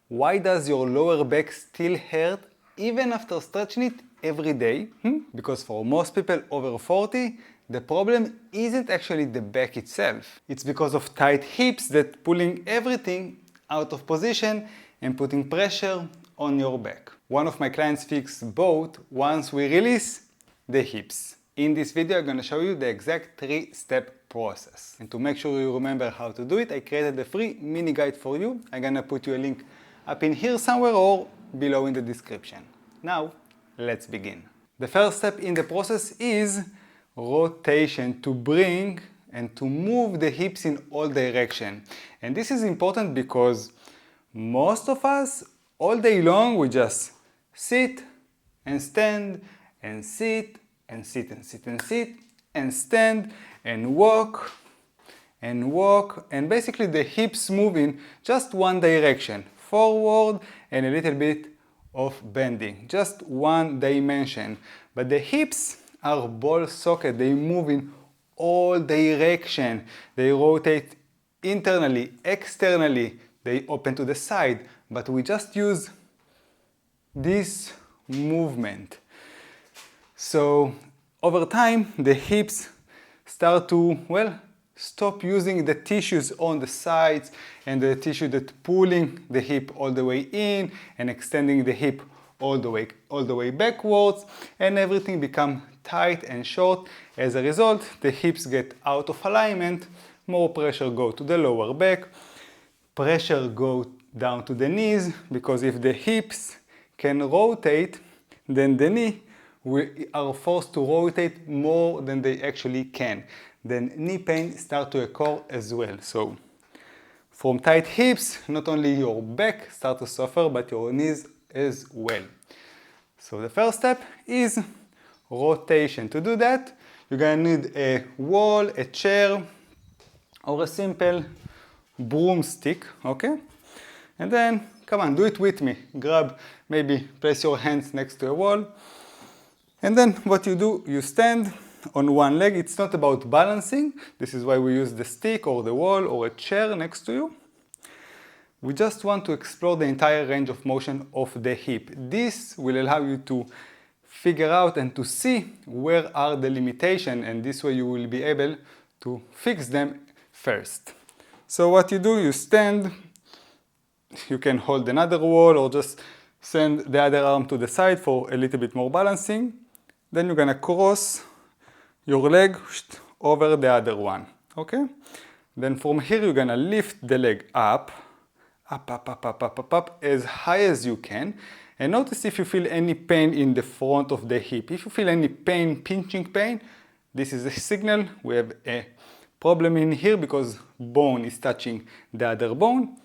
Why does your lower back still hurt even after stretching it every day? Because for most people over 40, the problem isn't actually the back itself. It's because of tight hips that pulling everything out of position and putting pressure on your back. One of my clients fixed both once we release the hips. In this video, I'm going to show you the exact 3-step process. And to make sure you remember how to do it, I created a free mini guide for you. I'm going to put you a link up in here somewhere or below in the description. Now, let's begin. The first step in the process is rotation, to bring and to move the hips in all directions. And this is important because most of us all day long we just sit and stand and sit and sit and sit and sit and stand and walk and basically the hips move in just one direction, forward and a little bit of bending, just one dimension. But the hips are ball socket, they move in all direction. They rotate internally, externally, they open to the side, but we just use this movement. So over time the hips start to, stop using the tissues on the sides and the tissue that pulling the hip all the way in and extending the hip all the way backwards, and everything become tight and short. As a result, the hips get out of alignment, more pressure go to the lower back, pressure go down to the knees, because if the hips can rotate, then the knee we are forced to rotate more than they actually can. Then knee pain start to occur as well. So from tight hips, not only your back start to suffer, but your knees as well. So the first step is rotation. To do that, you're gonna need a wall, a chair, or a simple broomstick, okay? And then, come on, do it with me. Grab, maybe place your hands next to a wall. And then what you do, you stand on one leg. It's not about balancing. This is why we use the stick or the wall or a chair next to you. We just want to explore the entire range of motion of the hip. This will allow you to figure out and to see where are the limitations, and this way you will be able to fix them first. So what you do, you stand, you can hold another wall or just send the other arm to the side for a little bit more balancing. Then you're gonna cross your leg over the other one, okay? Then from here you're gonna lift the leg up, as high as you can. And notice if you feel any pain in the front of the hip. If you feel any pain, pinching pain, this is a signal we have a problem in here because bone is touching the other bone.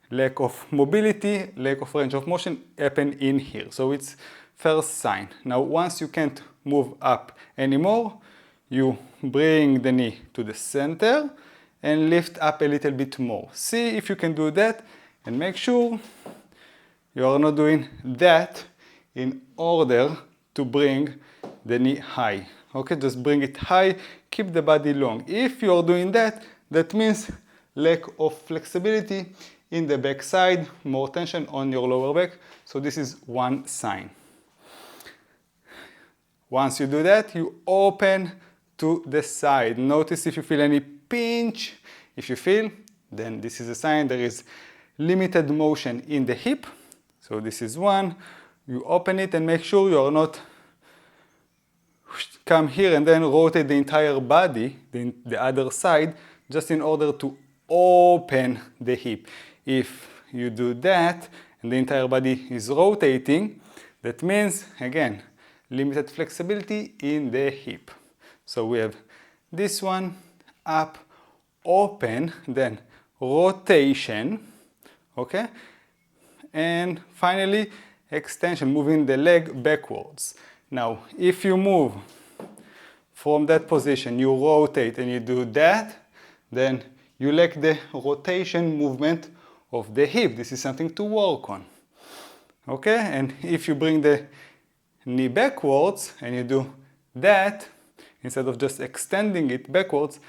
Lack of mobility, lack of range of motion happen in here. So it's first sign. Now once you can't move up anymore, you bring the knee to the center and lift up a little bit more. See if you can do that and make sure you are not doing that in order to bring the knee high. Okay, just bring it high, keep the body long. If you are doing that, that means lack of flexibility in the back side, more tension on your lower back. So this is one sign. Once you do that, you open to the side. Notice if you feel any pinch. If you feel, then this is a sign there is limited motion in the hip. So this is one. You open it and make sure you are not come here and then rotate the entire body, the other side, just in order to open the hip. If you do that and the entire body is rotating, that means, again, limited flexibility in the hip. So we have this one, up, open, then rotation, okay? And finally, extension, moving the leg backwards. Now, if you move from that position, you rotate and you do that, then you lack the rotation movement of the hip. This is something to work on. Okay, and if you bring the knee backwards and you do that, instead of just extending it backwards,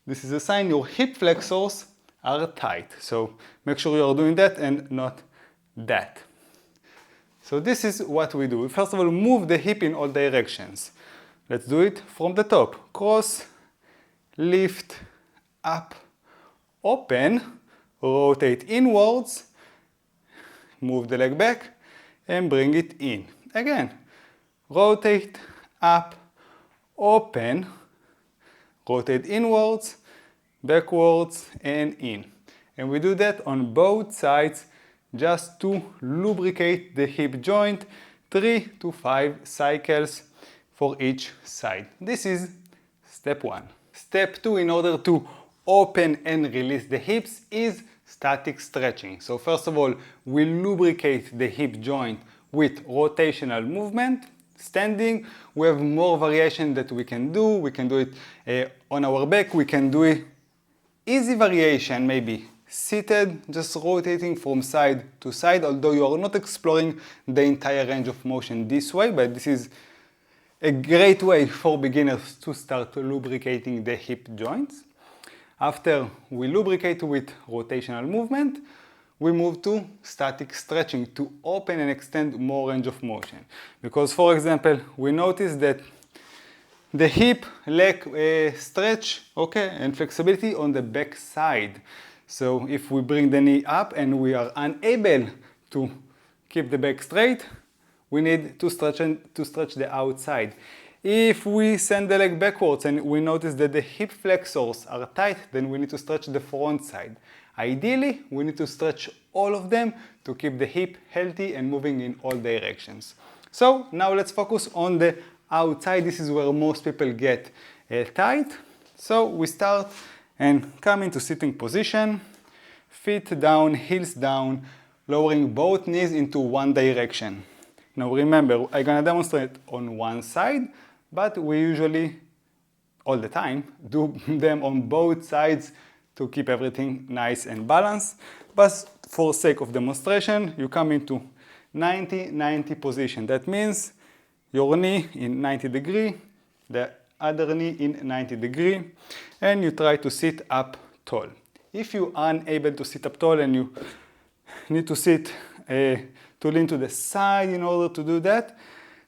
this is a sign your hip flexors are tight. So make sure you are doing that and not that. So this is what we do. First of all, move the hip in all directions. Let's do it from the top. Cross, lift, up, open, rotate inwards, move the leg back, and bring it in. Again, rotate, up, open, rotate inwards, backwards, and in. And we do that on both sides just to lubricate the hip joint, 3 to 5 cycles for each side. This is step 1. Step 2, in order to open and release the hips, is static stretching. So first of all, we lubricate the hip joint with rotational movement. Standing, we have more variation that we can do. We can do it on our back. We can do it easy variation, maybe seated, just rotating from side to side, although you are not exploring the entire range of motion this way, but this is a great way for beginners to start lubricating the hip joints. After we lubricate with rotational movement, we move to static stretching to open and extend more range of motion. Because, for example, we notice that the hip lack stretch, and flexibility on the back side. So if we bring the knee up and we are unable to keep the back straight, we need to stretch the outside. If we send the leg backwards and we notice that the hip flexors are tight, then we need to stretch the front side. Ideally, we need to stretch all of them to keep the hip healthy and moving in all directions. So now let's focus on the outside. This is where most people get tight. So we start and come into sitting position, feet down, heels down, lowering both knees into one direction. Now remember, I'm gonna demonstrate on one side, but we usually, all the time, do them on both sides to keep everything nice and balanced. But for sake of demonstration, you come into 90-90 position. That means your knee in 90 degree, the other knee in 90 degree, and you try to sit up tall. If you are unable to sit up tall and you need to sit to lean to the side in order to do that,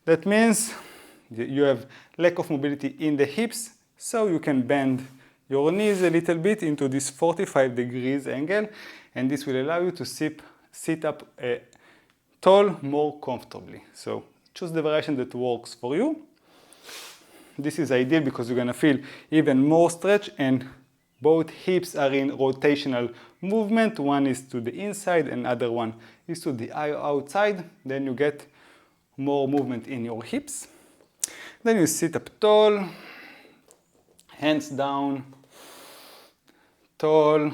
that means you have lack of mobility in the hips, so you can bend your knees a little bit into this 45 degrees angle, and this will allow you to sit up tall more comfortably. So choose the variation that works for you. This is ideal because you're gonna feel even more stretch, and both hips are in rotational movement. One is to the inside and other one is to the outside. Then you get more movement in your hips. Then you sit up tall, hands down, tall,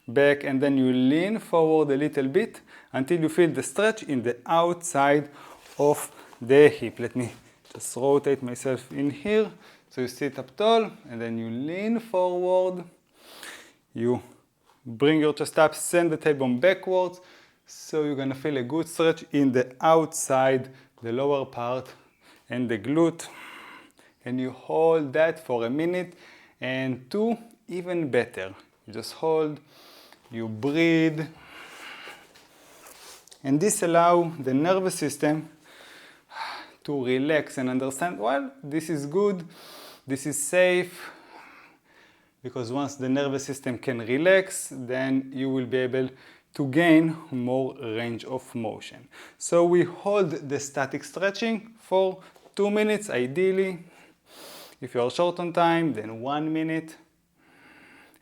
back, and then you lean forward a little bit until you feel the stretch in the outside of the hip. Let me just rotate myself in here. So you sit up tall and then you lean forward. You bring your chest up, send the tailbone backwards. So you're gonna feel a good stretch in the outside, the lower part, and the glute. And you hold that for a minute and 2, even better. You just hold, you breathe. And this allows the nervous system to relax and understand, well, this is good, this is safe, because once the nervous system can relax, then you will be able to gain more range of motion. So we hold the static stretching for 2 minutes, ideally. If you are short on time, then 1 minute.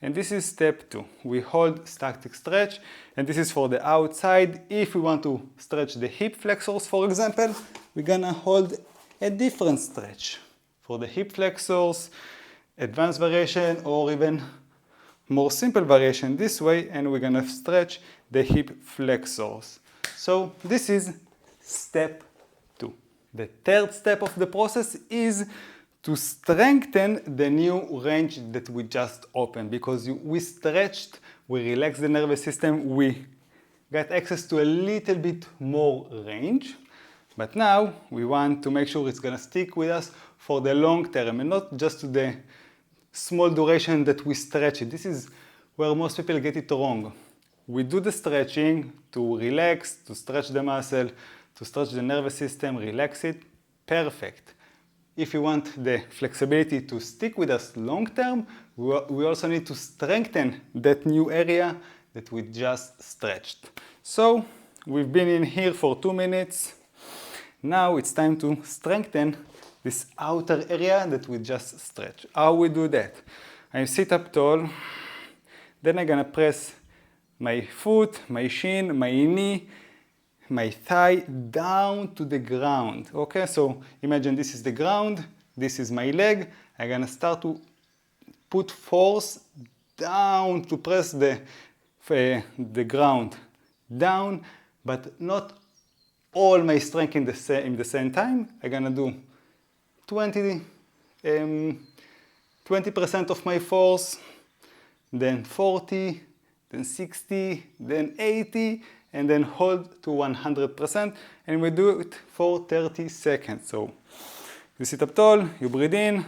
And this is step 2. We hold static stretch, and this is for the outside. If we want to stretch the hip flexors, for example, we're gonna hold a different stretch. For the hip flexors, advanced variation, or even more simple variation this way, and we're gonna stretch the hip flexors. So this is step 2. The third step of the process is to strengthen the new range that we just opened, because we stretched, we relaxed the nervous system, we got access to a little bit more range. But now we want to make sure it's gonna stick with us for the long term and not just to the small duration that we stretch it. This is where most people get it wrong. we do the stretching to relax, to stretch the muscle, to stretch the nervous system, relax it. Perfect. If you want the flexibility to stick with us long term, we also need to strengthen that new area that we just stretched. So we've been in here for 2 minutes. Now it's time to strengthen this outer area that we just stretched. How we do that? I sit up tall, then I'm gonna press my foot, my shin, my knee, my thigh down to the ground. Okay, so imagine this is the ground, this is my leg. I'm gonna start to put force down to press the ground down, but not all my strength in the same time. I'm gonna do 20% of my force, then 40, then 60, then 80, and then hold to 100%, and we do it for 30 seconds. So you sit up tall, you breathe in,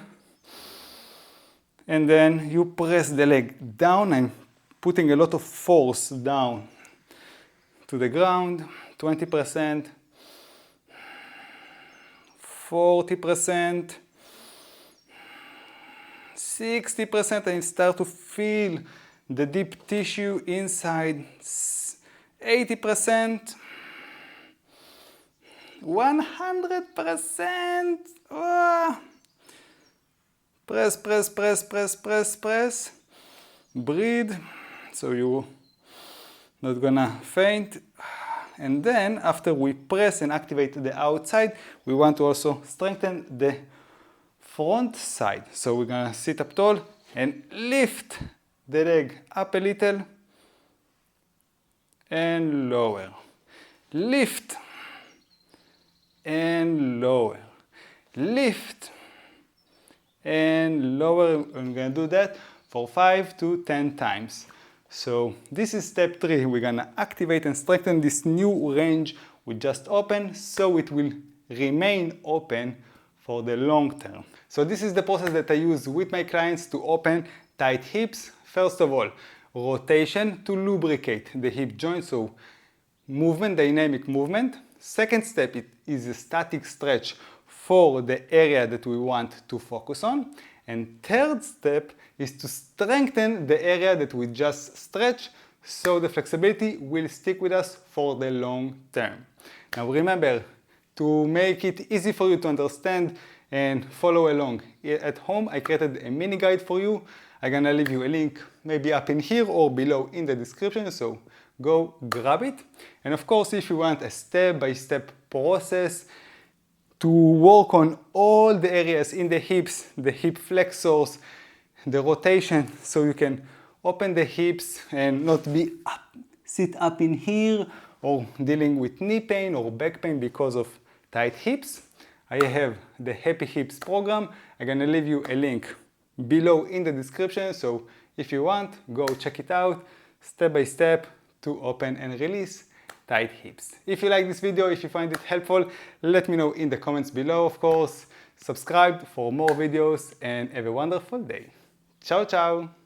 and then you press the leg down. I'm putting a lot of force down to the ground. 20%, 40%, 60%, and start to feel the deep tissue inside. 80%, 100%. Press, press, press, press, press, press. Breathe, so you're not gonna faint. And then after we press and activate the outside, we want to also strengthen the front side. So we're gonna sit up tall and lift the leg up a little and lower. Lift and lower. Lift and lower. I'm gonna do that for 5 to 10 times. So this is step 3. We're gonna activate and strengthen this new range we just opened, so it will remain open for the long term. So this is the process that I use with my clients to open tight hips. First of all, rotation to lubricate the hip joint, so movement, dynamic movement. Second step is a static stretch for the area that we want to focus on. And third step is to strengthen the area that we just stretched, so the flexibility will stick with us for the long term. Now remember, to make it easy for you to understand and follow along at home, I created a mini guide for you. I'm gonna leave you a link maybe up in here or below in the description, so go grab it. And of course, if you want a step-by-step process to work on all the areas in the hips, the hip flexors, the rotation, so you can open the hips and not be sit up in here or dealing with knee pain or back pain because of tight hips, I have the Happy Hips program. I'm gonna leave you a link below in the description, so if you want, go check it out, step by step to open and release tight hips. If you like this video, if you find it helpful, let me know in the comments below, of course. Subscribe for more videos and have a wonderful day. Ciao, ciao!